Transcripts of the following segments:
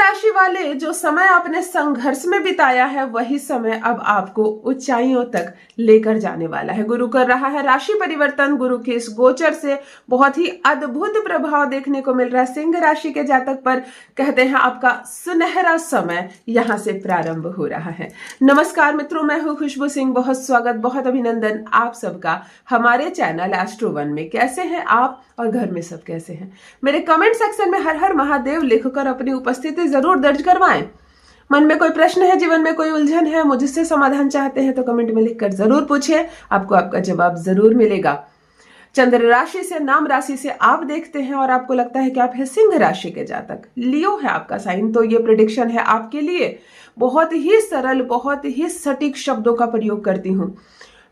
राशि वाले, जो समय आपने संघर्ष में बिताया है वही समय अब आपको ऊंचाइयों तक लेकर जाने वाला है। गुरु कर रहा है राशि परिवर्तन। गुरु के इस गोचर से बहुत ही अद्भुत प्रभाव देखने को मिल रहा है सिंह राशि के जातक पर। कहते हैं आपका सुनहरा समय यहां से प्रारंभ हो रहा है। नमस्कार मित्रों, मैं हूं खुशबू सिंह। बहुत स्वागत, बहुत अभिनंदन आप सबका हमारे चैनल एस्ट्रो वन में। कैसे हैं आप और घर में सब कैसे हैं? मेरे कमेंट सेक्शन में हर हर महादेव लिखकर अपनी उपस्थिति जरूर दर्ज करवाएं। मन में कोई प्रश्न है, जीवन में कोई उलझन है, मुझसे समाधान चाहते हैं तो कमेंट में लिखकर जरूर पूछिए, आपको आपका जवाब जरूर मिलेगा। चंद्र राशि से, नाम राशि से आप देखते हैं और आपको लगता है कि आप है सिंह राशि के जातक, लियो है आपका साइन, तो ये प्रेडिक्शन है आपके लिए। बहुत ही सरल, बहुत ही सटीक शब्दों का प्रयोग करती हूँ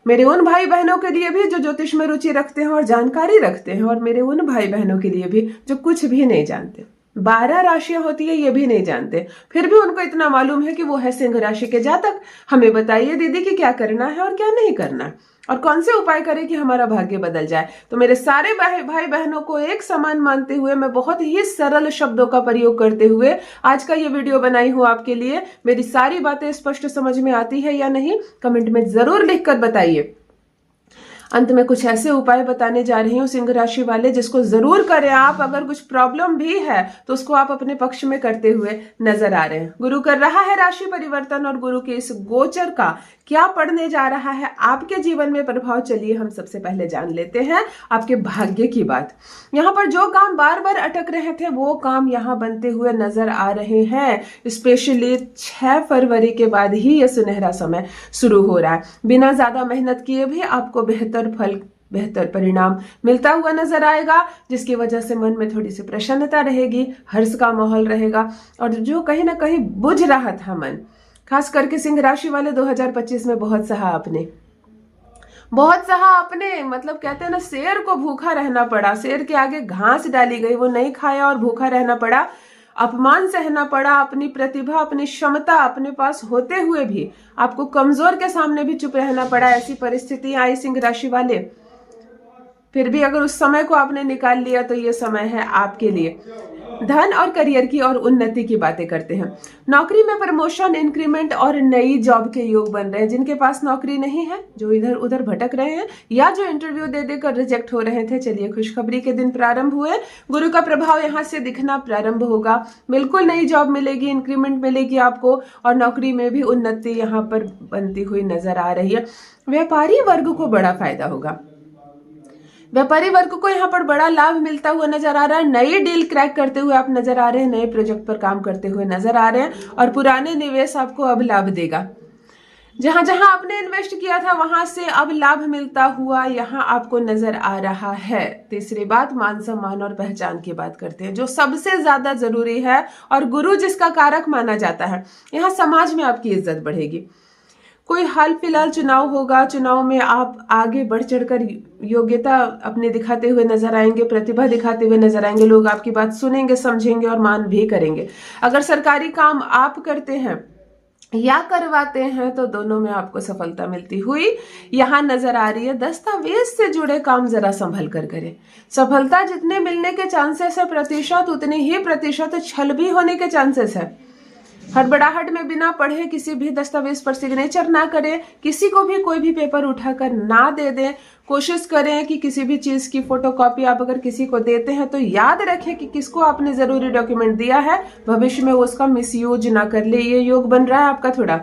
मेरे उन भाई बहनों के लिए भी जो ज्योतिष में रुचि रखते हैं और जानकारी रखते हैं, और मेरे उन भाई बहनों के लिए भी जो कुछ भी नहीं जानते। 12 राशियां होती है ये भी नहीं जानते, फिर भी उनको इतना मालूम है कि वो है सिंह राशि के जातक। हमें बताइए दीदी कि क्या करना है और क्या नहीं करना है, और कौन से उपाय करें कि हमारा भाग्य बदल जाए। तो मेरे सारे भाई बहनों को एक समान मानते हुए, मैं बहुत ही सरल शब्दों का प्रयोग करते हुए आज का ये वीडियो बनाई हूं आपके लिए। मेरी सारी बातें स्पष्ट समझ में आती है या नहीं, कमेंट में जरूर लिखकर बताइए। अंत में कुछ ऐसे उपाय बताने जा रही हूँ सिंह राशि वाले, जिसको जरूर करें आप। अगर कुछ प्रॉब्लम भी है तो उसको आप अपने पक्ष में करते हुए नजर आ रहे हैं। गुरु कर रहा है राशि परिवर्तन, और गुरु के इस गोचर का क्या पड़ने जा रहा है आपके जीवन में प्रभाव, चलिए हम सबसे पहले जान लेते हैं आपके भाग्य की बात। यहाँ पर जो काम बार बार अटक रहे थे वो काम यहाँ बनते हुए नजर आ रहे हैं। स्पेशली 6 फरवरी के बाद ही यह सुनहरा समय शुरू हो रहा है। बिना ज्यादा मेहनत किए भी आपको बेहतर फल, बेहतर परिणाम मिलता हुआ नजर आएगा, जिसकी वजह से मन में थोड़ी सी प्रसन्नता रहेगी, हर्ष का माहौल रहेगा। और जो कहीं ना कहीं बुझ रहा था मन, खास करके सिंह राशि वाले 2025 में बहुत सहा आपने, मतलब कहते हैं ना, शेर को भूखा रहना पड़ा, शेर के आगे घास डाली गई, वो नहीं खाया और भूखा रहना पड़ा, अपमान सहना पड़ा। अपनी प्रतिभा, अपनी क्षमता अपने पास होते हुए भी आपको कमजोर के सामने भी चुप रहना पड़ा। ऐसी परिस्थिति आई सिंह राशि वाले, फिर भी अगर उस समय को आपने निकाल लिया तो ये समय है आपके लिए। धन और करियर की और उन्नति की बातें करते हैं। नौकरी में प्रमोशन, इंक्रीमेंट और नई जॉब के योग बन रहे हैं। जिनके पास नौकरी नहीं है, जो इधर उधर भटक रहे हैं, या जो इंटरव्यू दे देकर रिजेक्ट हो रहे थे, चलिए खुशखबरी के दिन प्रारंभ हुए। गुरु का प्रभाव यहाँ से दिखना प्रारंभ होगा। बिल्कुल नई जॉब मिलेगी, इंक्रीमेंट मिलेगी आपको, और नौकरी में भी उन्नति यहाँ पर बनती हुई नजर आ रही है। व्यापारी वर्ग को बड़ा फायदा होगा। व्यापारी वर्ग को यहाँ पर बड़ा लाभ मिलता हुआ नजर आ रहा है। नई डील क्रैक करते हुए आप नजर आ रहे हैं, नए प्रोजेक्ट पर काम करते हुए नजर आ रहे हैं, और पुराने निवेश आपको अब लाभ देगा। जहां जहां आपने इन्वेस्ट किया था वहां से अब लाभ मिलता हुआ यहाँ आपको नजर आ रहा है। तीसरी बात, मान सम्मान और पहचान की बात करते हैं, जो सबसे ज्यादा जरूरी है, और गुरु जिसका कारक माना जाता है। यहाँ समाज में आपकी इज्जत बढ़ेगी। कोई हाल फिलहाल चुनाव होगा, चुनाव में आप आगे बढ़ चढ़कर योग्यता अपने दिखाते हुए नजर आएंगे, प्रतिभा दिखाते हुए नजर आएंगे। लोग आपकी बात सुनेंगे, समझेंगे और मान भी करेंगे। अगर सरकारी काम आप करते हैं या करवाते हैं तो दोनों में आपको सफलता मिलती हुई यहाँ नजर आ रही है। दस्तावेज से जुड़े काम जरा संभल कर करें। सफलता जितने मिलने के चांसेस है प्रतिशत, उतने ही प्रतिशत छल भी होने के चांसेस है। हड़बड़ाहट में बिना पढ़े किसी भी दस्तावेज पर सिग्नेचर ना करें, किसी को भी कोई भी पेपर उठाकर ना दे दें। कोशिश करें कि किसी भी चीज की फोटोकॉपी आप अगर किसी को देते हैं तो याद रखें कि किसको आपने जरूरी डॉक्यूमेंट दिया है, भविष्य में वो उसका मिसयूज ना कर ले। ये योग बन रहा है आपका थोड़ा।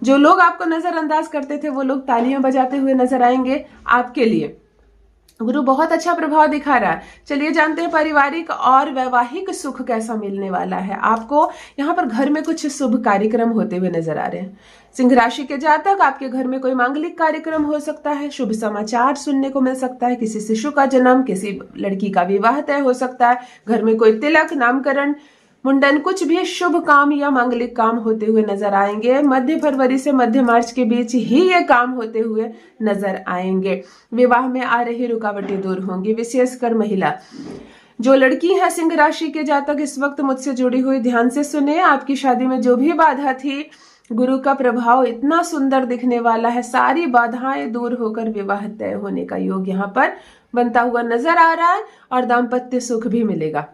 जो लोग आपको नजरअंदाज करते थे वो लोग तालियां बजाते हुए नजर आएंगे आपके लिए। गुरु बहुत अच्छा प्रभाव दिखा रहा है। चलिए जानते हैं पारिवारिक और वैवाहिक सुख कैसा मिलने वाला है आपको। यहाँ पर घर में कुछ शुभ कार्यक्रम होते हुए नजर आ रहे हैं। सिंह राशि के जातक, आपके घर में कोई मांगलिक कार्यक्रम हो सकता है, शुभ समाचार सुनने को मिल सकता है, किसी शिशु का जन्म, किसी लड़की का विवाह तय हो सकता है, घर में कोई तिलक, नामकरण, मुंडन, कुछ भी शुभ काम या मांगलिक काम होते हुए नजर आएंगे। मध्य फरवरी से मध्य मार्च के बीच ही ये काम होते हुए नजर आएंगे। विवाह में आ रही रुकावटें दूर होंगी, विशेषकर महिला। जो लड़की है सिंह राशि के जातक, इस वक्त मुझसे जुड़ी हुई ध्यान से सुने। आपकी शादी में जो भी बाधा थी, गुरु का प्रभाव इतना सुंदर दिखने वाला है, सारी बाधाएं दूर होकर विवाह तय होने का योग यहाँ पर बनता हुआ नजर आ रहा है, और दाम्पत्य सुख भी मिलेगा।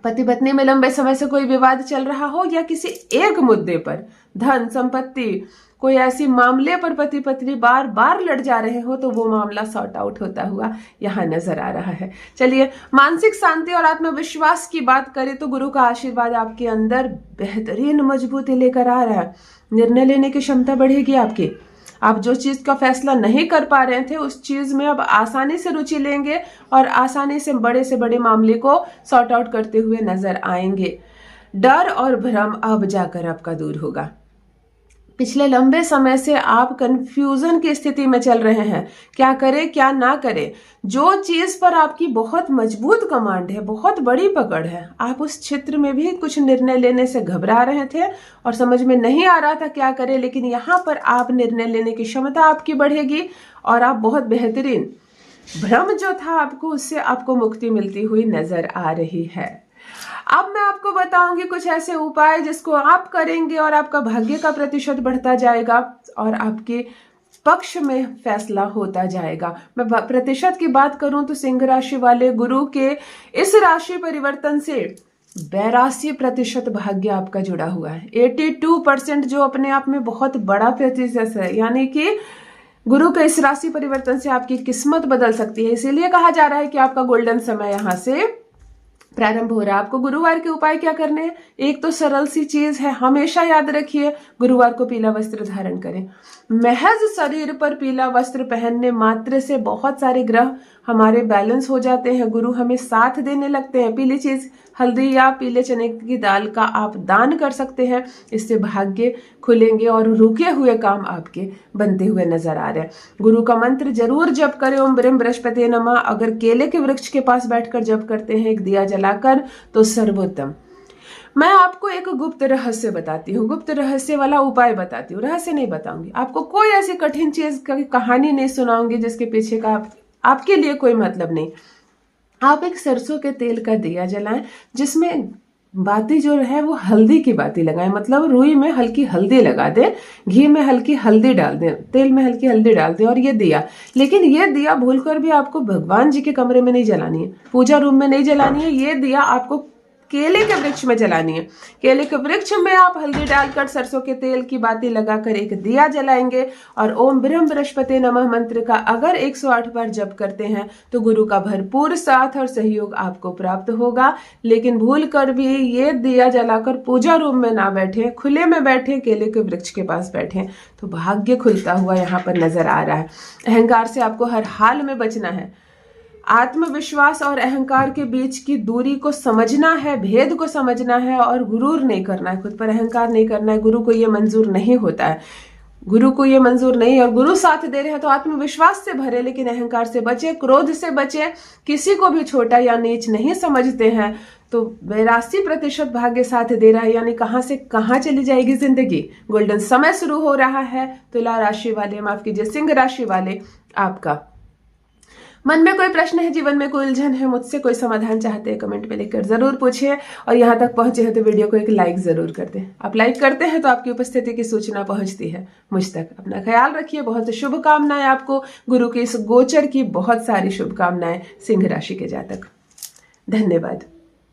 पति पत्नी में लंबे समय से कोई विवाद चल रहा हो या किसी एक मुद्दे पर, धन संपत्ति, कोई ऐसी मामले पर पति पत्नी बार बार लड़ जा रहे हो तो वो मामला सॉर्ट आउट होता हुआ यहाँ नजर आ रहा है। चलिए, मानसिक शांति और आत्मविश्वास की बात करें तो गुरु का आशीर्वाद आपके अंदर बेहतरीन मजबूती लेकर आ रहा है। निर्णय लेने की क्षमता बढ़ेगी आपकी। आप जो चीज का फैसला नहीं कर पा रहे थे उस चीज में अब आसानी से रुचि लेंगे और आसानी से बड़े मामले को सॉर्ट आउट करते हुए नजर आएंगे। डर और भ्रम अब जाकर आपका दूर होगा। पिछले लंबे समय से आप कंफ्यूजन की स्थिति में चल रहे हैं, क्या करें क्या ना करें। जो चीज पर आपकी बहुत मजबूत कमांड है, बहुत बड़ी पकड़ है, आप उस क्षेत्र में भी कुछ निर्णय लेने से घबरा रहे थे और समझ में नहीं आ रहा था क्या करें, लेकिन यहाँ पर आप निर्णय लेने की क्षमता आपकी बढ़ेगी और आप बहुत बेहतरीन, भ्रम जो था आपको उससे आपको मुक्ति मिलती हुई नजर आ रही है। अब मैं आपको बताऊंगी कुछ ऐसे उपाय जिसको आप करेंगे और आपका भाग्य का प्रतिशत बढ़ता जाएगा और आपके पक्ष में फैसला होता जाएगा। मैं प्रतिशत की बात करूं तो सिंह राशि वाले गुरु के इस राशि परिवर्तन से 82% भाग्य आपका जुड़ा हुआ है। 82% जो अपने आप में बहुत बड़ा प्रतिशत है, यानी कि गुरु के इस राशि परिवर्तन से आपकी किस्मत बदल सकती है। इसीलिए कहा जा रहा है कि आपका गोल्डन समय यहाँ से प्रारंभ हो रहा है। आपको गुरुवार के उपाय क्या करने हैं? एक तो सरल सी चीज है, हमेशा याद रखिए, गुरुवार को पीला वस्त्र धारण करें। महज शरीर पर पीला वस्त्र पहनने मात्र से बहुत सारे ग्रह हमारे बैलेंस हो जाते हैं, गुरु हमें साथ देने लगते हैं। पीली चीज हल्दी या पीले चने की दाल का आप दान कर सकते हैं, इससे भाग्य खुलेंगे और रुके हुए काम आपके बनते हुए नजर आ रहे हैं। गुरु का मंत्र जरूर जप करें, ओम ब्रह्म बृहस्पति नमः। अगर केले के वृक्ष के पास बैठकर जप करते हैं एक दिया जलाकर तो सर्वोत्तम। मैं आपको एक गुप्त रहस्य बताती हूँ, गुप्त रहस्य वाला उपाय बताती हूँ, रहस्य नहीं बताऊंगी आपको, कोई ऐसी कठिन चीज की कहानी नहीं सुनाऊंगी जिसके पीछे का आपके लिए कोई मतलब नहीं। आप एक सरसों के तेल का दिया जलाएं जिसमें बाती जो है वो हल्दी की बाती लगाएं, मतलब रुई में हल्की हल्दी लगा दें, घी में हल्की हल्दी डाल दें, तेल में हल्की हल्दी डाल दें और ये दिया, लेकिन ये दिया भूलकर भी आपको भगवान जी के कमरे में नहीं जलानी है, पूजा रूम में नहीं जलानी है। ये दिया आपको केले के वृक्ष में जलानी है। केले के वृक्ष में आप हल्दी डालकर सरसों के तेल की बाती लगाकर एक दिया जलाएंगे और ओम ब्रह्म बृहस्पति नमः मंत्र का अगर 108 बार जप करते हैं तो गुरु का भरपूर साथ और सहयोग आपको प्राप्त होगा। लेकिन भूल कर भी ये दिया जलाकर पूजा रूम में ना बैठे, खुले में बैठे, केले के वृक्ष के पास बैठे तो भाग्य खुलता हुआ यहाँ पर नजर आ रहा है। अहंकार से आपको हर हाल में बचना है। आत्मविश्वास और अहंकार के बीच की दूरी को समझना है, भेद को समझना है और गुरूर नहीं करना है, खुद पर अहंकार नहीं करना है। गुरु को ये मंजूर नहीं होता है, गुरु को ये मंजूर नहीं, और गुरु साथ दे रहे हैं तो आत्मविश्वास से भरे लेकिन अहंकार से बचे, क्रोध से बचे। किसी को भी छोटा या नीच नहीं समझते हैं। तो 82% भाग्य साथ दे रहा है, यानी कहां से कहां चली जाएगी जिंदगी। गोल्डन समय शुरू हो रहा है। तुला राशि वाले, माफ कीजिए सिंह राशि वाले, आपका मन में कोई प्रश्न है, जीवन में कोई उलझन है, मुझसे कोई समाधान चाहते हैं, कमेंट में लिखकर जरूर पूछिए। और यहाँ तक पहुंचे हैं तो वीडियो को एक लाइक जरूर कर दें। आप लाइक करते हैं तो आपकी उपस्थिति की सूचना पहुंचती है मुझ तक। अपना ख्याल रखिए, बहुत शुभकामनाएं आपको। गुरु के इस गोचर की बहुत सारी शुभकामनाएं सिंह राशि के जातक। धन्यवाद।